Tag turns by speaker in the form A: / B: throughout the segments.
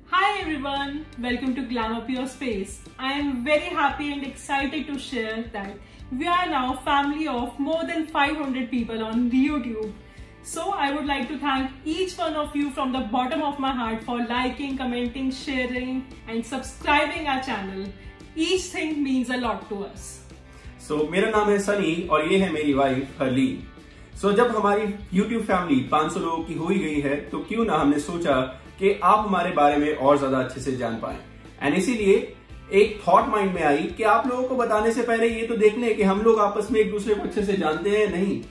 A: Hi everyone, welcome to Glam Up Your Space. I am very happy and excited to share that we are now a family of more than 500 people on YouTube. So I would like to thank each one of you from the bottom of my heart for liking, commenting, sharing and subscribing our channel. Each thing means a lot to us.
B: So मेरा नाम है सनी और ये है मेरी wife Harleen. So जब हमारी YouTube family 500 लोगों की हो ही गई है तो क्यों ना हमने सोचा कि आप हमारे बारे में और ज्यादा अच्छे से जान पाएं। एंड इसीलिए एक थॉट माइंड में आई कि आप लोगों को बताने से पहले ये तो देख लें कि हम लोग आपस में एक दूसरे को अच्छे से जानते हैं नहीं।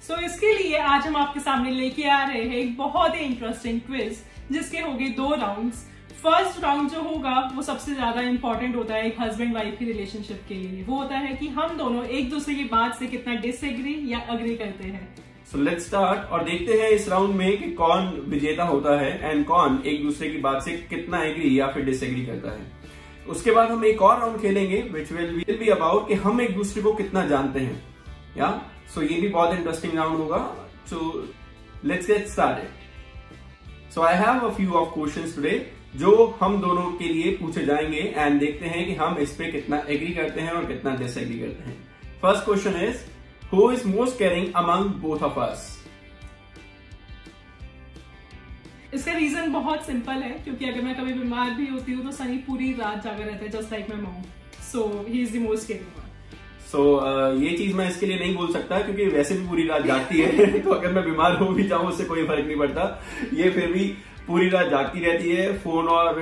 A: So इसके लिए आज हम आपके सामने लेके आ रहे हैं एक बहुत ही इंटरेस्टिंग क्विज जिसके होंगे 2 राउंड्स। फर्स्ट राउंड जो होगा वो सबसे ज्यादा इंपॉर्टेंट होता है एक हस्बैंड वाइफ की रिलेशनशिप के लिए। वो होता है कि हम दोनों एक दूसरे की बात से कितना डिसएग्री या अग्री करते हैं।
B: सो लेट्स स्टार्ट और देखते हैं इस राउंड में कि कौन विजेता होता है एंड कौन एक दूसरे की बात से कितना एग्री या फिर डिसएग्री करता है। उसके बाद हम एक और राउंड खेलेंगे विच विल बी अबाउट कि हम एक दूसरे को कितना जानते हैं। या सो ये भी बहुत इंटरेस्टिंग राउंड होगा। So let's get started. So I have a few of questions today जो हम दोनों के लिए पूछे जाएंगे एंड देखते हैं कि हम इस पे कितना एग्री करते हैं और कितना डिसएग्री करते हैं। First question is who is most caring among both of us.
A: इसका रीजन बहुत सिंपल है क्योंकि अगर मैं कभी बीमार भी होती हूँ तो सनी पूरी रात जागा रहता है just like my mom. So he is the most caring one.
B: So ये चीज मैं इसके लिए नहीं बोल सकता क्योंकि वैसे भी पूरी रात जागती है तो अगर मैं बीमार हो भी जाऊं उससे कोई फर्क नहीं पड़ता। ये फिर भी पूरी रात जागती रहती है, फोन और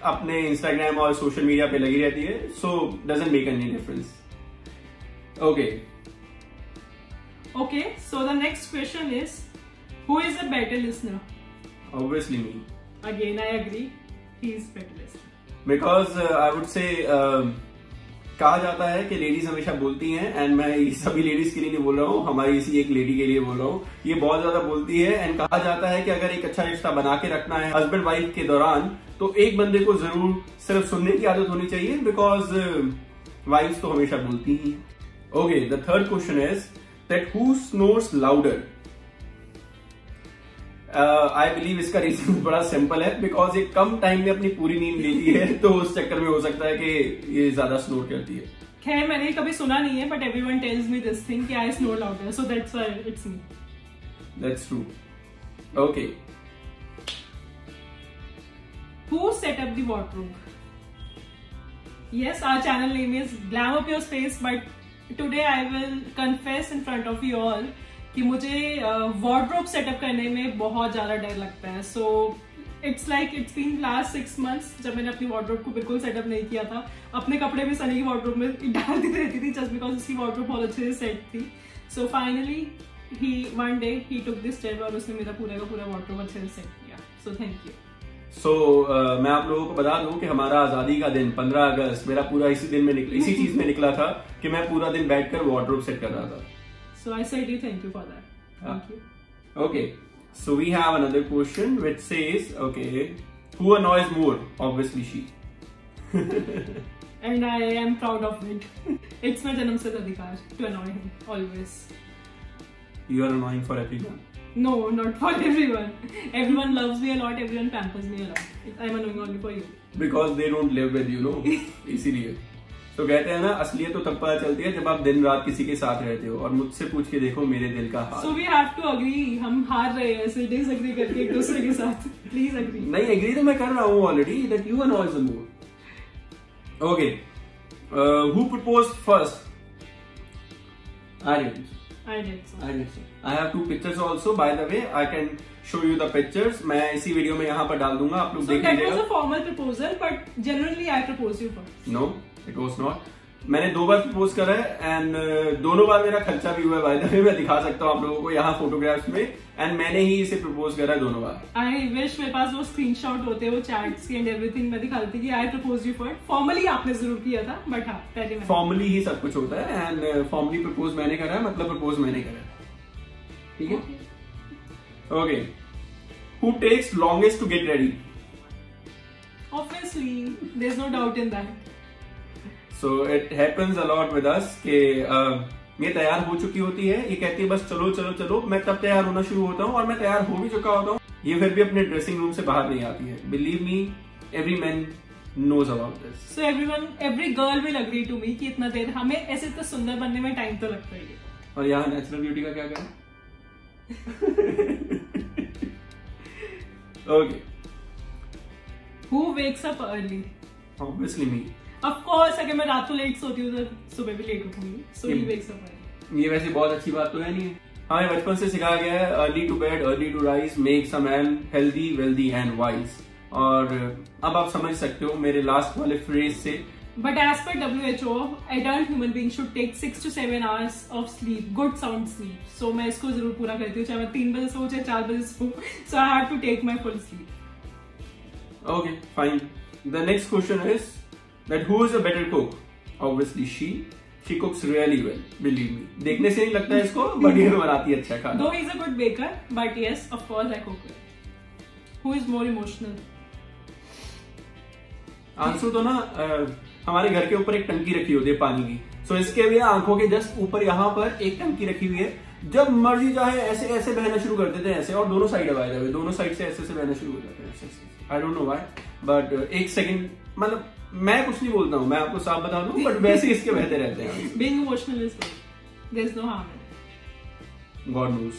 B: अपने इंस्टाग्राम और सोशल मीडिया पे लगी रहती है। So doesn't make any difference.
A: Okay so the next question is who is a better listener.
B: Obviously me.
A: Again I agree, he is better listener
B: because I would say कहा जाता है कि ladies हमेशा बोलती हैं एंड मैं सभी ladies के लिए नहीं बोल रहा हूँ, हमारी इसी एक लेडी के लिए बोल रहा हूँ। ये बहुत ज्यादा बोलती है एंड कहा जाता है कि अगर एक अच्छा रिश्ता बना के रखना है हस्बैंड वाइफ के दौरान तो एक बंदे को जरूर सिर्फ सुनने की आदत होनी चाहिए बिकॉज वाइफ तो हमेशा बोलती ही है। Okay the third question is that who snores louder. I believe इसका रीजन बड़ा सिंपल है बिकॉज ये कम टाइम में अपनी पूरी नींद लेती है तो उस चक्कर में हो सकता है कि ये ज्यादा स्नोर करती है।
A: खैर मैंने कभी सुना नहीं है but everyone tells me this thing कि I snore louder so that's why it's me.
B: That's true. Okay
A: who set up the wardrobe. Yes our channel name is glam up your space but today I will confess in front of you all कि मुझे wardrobe setup करने में बहुत ज्यादा डर लगता है। So it's been last 6 months जब मैंने अपनी वार्डरोब को बिल्कुल सेटअप नहीं किया था। अपने कपड़े भी सनी की वार्डरोब में डालती रहती थी जस्ट बिकॉज उसकी वार्डरोब बहुत अच्छे से सेट थी। So finally one day he took this step और उसने मेरा पूरा का पूरा वार्डरोब अच्छे से सेट किया। So thank you.
B: सो मैं आप लोगों को बता दूं कि हमारा आजादी का दिन 15 अगस्त मेरा पूरा इसी चीज में निकला था कि मैं पूरा दिन बैठकर वार्डरोब सेट कर रहा था।
A: So I said you thank you for that. Thank you.
B: Okay, so we have another question which says, okay, who annoys more? Obviously she.
A: And I am proud of it. It's my janamsit adhikar to annoy him always.
B: You are annoying for everyone.
A: No, not for everyone. Everyone loves me a lot. Everyone pampers me a lot. I'm annoying only for you.
B: Because they don't live with you, no? इसीलिए। तो कहते हैं ना असलियत तो तब पता चलती है जब आप दिन रात किसी के साथ रहते हो और मुझसे पूछ के देखो मेरे दिल का हाल।
A: So we have to agree. हम हार रहे हैं ऐसे डिसएग्री करके एक दूसरे के साथ। Please agree.
B: नहीं एग्री तो मैं कर रहा हूँ already that you annoy the more. Okay, who proposed first? I did.
A: So.
B: I have 2 pictures also. By the way, I can show you the pictures. मैं इसी वीडियो में यहाँ पर डाल दूंगा, आप लोग देख लीजिएगा।
A: So that was a formal proposal, but generally I proposed you first.
B: No, it was not. मैंने 2 बार प्रपोज करा है एंड दोनों बार मेरा खर्चा भी हुआ है। बाय द वे मैं दिखा सकता हूँ आप लोगों को यहाँ फोटोग्राफ्स में एंड मैंने ही इसे प्रपोज करा है दोनों बार।
A: आई विश मेरे पास वो स्क्रीनशॉट होते वो चैट्स के एंड एवरीथिंग मैं दिखाती कि I propose you first. Formally आपने जरूर किया था बट हाँ पहले मैंने। फॉर्मली
B: ही सब कुछ होता है एंड फॉर्मली प्रपोज मैंने करा है मतलब प्रपोज मैंने करा है। ठीक है। Okay who takes longest to get ready.
A: Obviously, there's no doubt in that.
B: So it happens a lot with us कि ये तैयार हो चुकी होती है, ये कहती है बस चलो चलो चलो, मैं तब तैयार होना शुरू होता हूँ और मैं तैयार हो भी चुका होता हूँ ये फिर भी अपने ड्रेसिंग रूम से बाहर नहीं आती है। Believe me, every man knows about this.
A: So every girl will agree to me कि इतना देर हमें ऐसे तो सुंदर बनने में टाइम तो लगता ही है।
B: और यहाँ नेचुरल ब्यूटी का क्या करें? Okay.
A: Who wakes up early?
B: Obviously me.
A: Of course, अगर मैं रात को लेट सोती हूँ तो सुबह भी late उठूंगी। So he wakes up early.
B: ये वैसे बहुत अच्छी बात तो है नहीं है। हमें बचपन से सिखाया गया है early to bed, early to rise makes a man healthy, wealthy and wise. और अब आप समझ सकते हो मेरे लास्ट वाले फ्रेज से।
A: But as per WHO, adult human being should take 6 to 7 hours of sleep, good sound sleep. So मैं इसको जरूर पूरा करती हूँ, चाहे मैं 3 बजे सोऊं चाहे 4 बजे सोऊं. So I have to take my full sleep.
B: Okay, fine. The next question is that who is a better cook? Obviously she. She cooks really well, believe me. देखने से नहीं लगता है इसको, but ये बनाती है अच्छा खाना.
A: Though he is a good baker, but yes, of course I cook well. Who is more emotional?
B: आंसू तो ना हमारे घर के ऊपर एक टंकी रखी होती है पानी की। सो इसके भी आंखों के जस्ट ऊपर यहाँ पर एक टंकी रखी हुई है। जब मर्जी चाहे ऐसे ऐसे बहना शुरू कर देते हैं ऐसे, और दोनों साइड आवाज आए, दोनों साइड से ऐसे ऐसे बहना शुरू हो जाते हैं ऐसे। I don't know why, but एक सेकंड, मतलब मैं कुछ नहीं बोलता हूँ, मैं आपको साफ बता दूं, बट वैसे इसके बहते रहते हैं।
A: Being emotional is good. There is no harm in it.
B: God knows.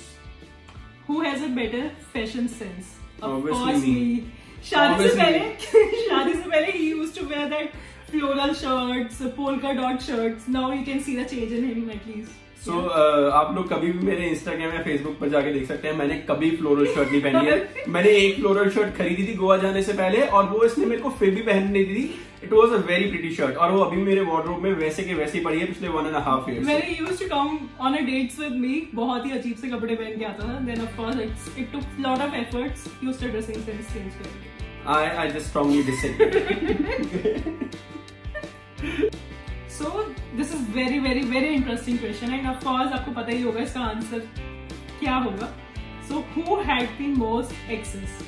A: Who has a better fashion sense? Of
B: Obviously
A: course
B: me.
A: शादी से पहले he used to wear that floral shirts, polka dot shirts. Now you can see the change in him at least.
B: So आप लोग कभी भी मेरे Instagram या Facebook पर जाके देख सकते हैं, मैंने कभी फ्लोरल शर्ट नहीं पहनी है। मैंने एक फ्लोरल शर्ट खरीदी थी गोवा जाने से पहले, और वो इसने मेरे को फिर भी पहनने दी थी। It was a very pretty shirt, और वो अभी मेरे वार्डरोब में वैसे के वैसे पड़ी है पिछले 1.5 years।
A: When he used to come on a dates with me, बहुत ही अजीब से कपड़े पहन के आता था। Then of course it took lot of efforts. He used to dressing sense change करके।
B: I just strongly disagree.
A: So this is very very very interesting question, and of course आपको पता ही होगा इसका आंसर क्या होगा। So who had the most exes?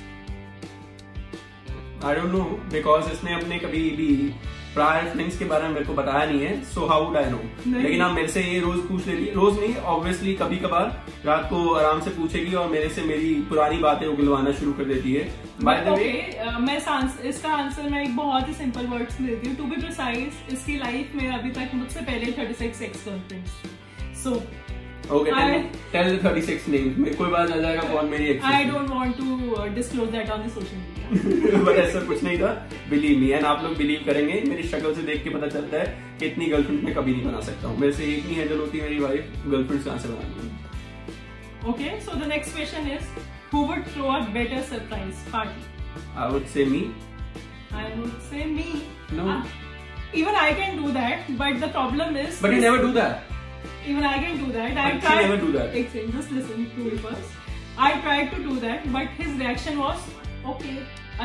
B: I don't know, because इसने अपने कभी भी प्रायर फ्लिंग्स के बारे में मेरे को बताया नहीं है। So how would I know? लेकिन आप मेरे से ये रोज पूछ लेती है, रोज नहीं, ऑब्वियसली कभी कभार रात को आराम से पूछेगी और मेरे से मेरी पुरानी बातें उगलवाना शुरू कर देती है। बाय द वे
A: मैं इसका आंसर मैं एक बहुत ही सिंपल वर्ड्स में देती हूँ। टू बी प्रिसाइज, इसकी लाइफ में अभी तक मुझसे पहले 36 एक्स गर्लफ्रेंड्स थी। सो
B: Okay, tell the 36 names. मेरे कोई बात आ जाएगा कौन मेरी x.
A: I don't want to disclose that on the social media.
B: But ऐसा कुछ नहीं था, बिलीव मी, एंड आप लोग बिलीव करेंगे। मेरी शक्ल से देख के पता चलता है कि इतनी गर्लफ्रेंड मैं कभी नहीं बना सकता हूँ। मेरे से एक नहीं हैंडल होती मेरी वाइफ, गर्लफ्रेंड कहाँ से बनानी।
A: Okay, so the next question is, who would throw a better surprise party?
B: I would say me.
A: I would say me.
B: No.
A: Even I can do that, but the problem is.
B: But you never do that.
A: Even I can do that.
B: But she never do that.
A: Just listen to me first. I tried to do that, but his reaction was, okay,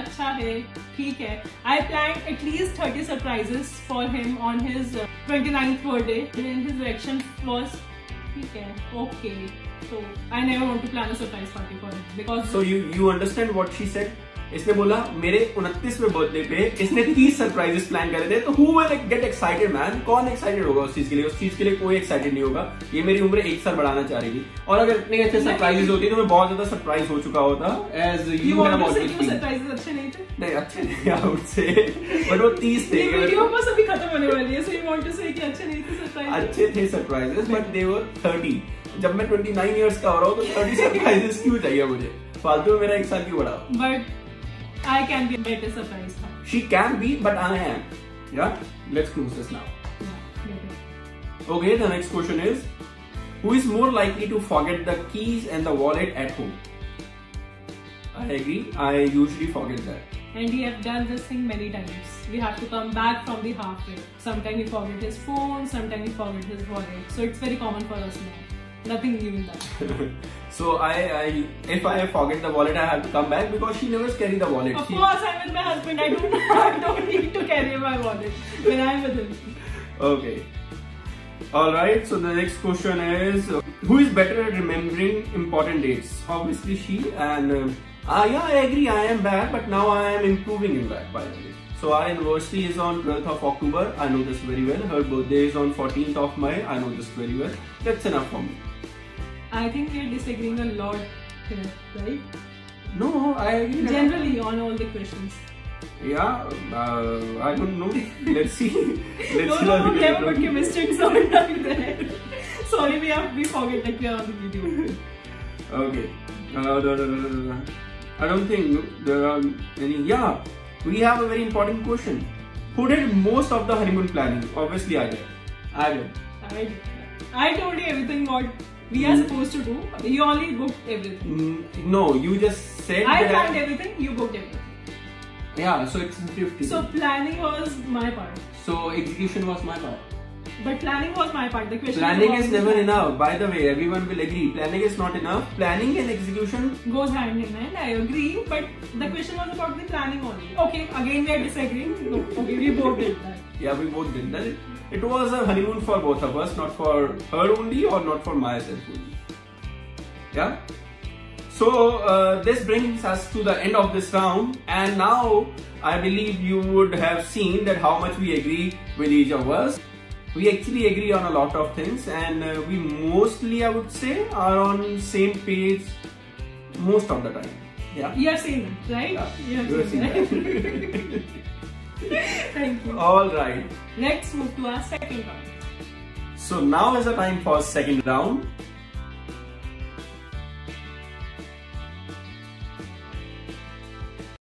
A: अच्छा है, ठीक है. I planned at least 30 surprises for him on his 29th birthday, and his reaction was, ठीक है, okay. So I never want to plan a surprise party for him because. So
B: you understand what she said? इसने बोला मेरे 29वें birthday पे इसने 30 surprises plan करे थे, तो who will get excited man? कौन एक्साइटेड होगा उस चीज के लिए? उस चीज के लिए कोई एक्साइटेड नहीं होगा। ये मेरी उम्र 1 साल बढ़ाना चाह रही थी, और अगर इतने अच्छे सरप्राइजेस होती तो मैं बहुत ज्यादा सरप्राइज हो चुका होता। As you have always been.
A: Surprises अच्छे नहीं थे?
B: नहीं अच्छे नहीं, आई वुड से, बट वो 30 थे।
A: ये वीडियो बस अभी खत्म होने वाली है, सो यू वांट टू से कि अच्छे नहीं थे सरप्राइज?
B: अच्छे थे सरप्राइजेस, बट दे वर 30। जब मैं 29 इयर्स का हो रहा हूँ तो 30 सरप्राइजेस क्यों चाहिए मुझे? फालतू में मेरा 1 साल क्यों बढ़ा?
A: But I can be a better surprise.
B: She can be, but I am. Yeah? Let's close this now.
A: Yeah,
B: okay, the next question is, who is more likely to forget the keys and the wallet at home? I agree. I usually forget that.
A: And we have done this thing many times. We have to come back from the halfway. Sometimes we forget his phone, sometimes we forget his wallet. So it's very common for us now. Nothing new in that.
B: So if I forget the wallet, I have to come back because she never carry the wallet.
A: Of course, I'm with my husband. I don't need to carry my wallet when I'm with him.
B: Okay. All right. So the next question is, who is better at remembering important dates? Obviously she. And yeah, I agree. I am bad, but now I am improving in that. By the way. So our anniversary is on 12th of October. I know this very well. Her birthday is on 14th of May. I know this very well. That's enough for me.
A: I think we are disagreeing a lot here, right?
B: No, I agree.
A: Generally, on all the questions.
B: Yeah, I don't know. Let's see.
A: No, never put chemistry on like that. Sorry, we forget that we are on the video.
B: Okay. I don't think there are any. Yeah, we have a very important question. Who did most of the honeymoon planning? Obviously, I did.
A: I told you everything what we are supposed to do. You only booked everything.
B: No, you just said
A: I planned everything, you booked everything.
B: Yeah, so it's 50.
A: So planning was my part.
B: So execution was my part.
A: But planning was my part. The question
B: planning is never enough. By the way, everyone will agree. Planning is not enough. Planning and execution
A: goes hand in hand. I agree. But the question was about the planning only. Okay, again we are disagreeing. No, okay, we both did that.
B: Yeah, we both did that. It was a honeymoon for both of us, not for her only or not for myself only. Yeah. So this brings us to the end of this round, and now I believe you would have seen that how much we agree with each of us. We actually agree on a lot of things, and we mostly, I would say, are on same page most of the time. Yeah.
A: You have seen it, right?
B: Yeah.
A: You have seen that. Thank you.
B: All right.
A: Let's move to our second round.
B: So now is the time for second round.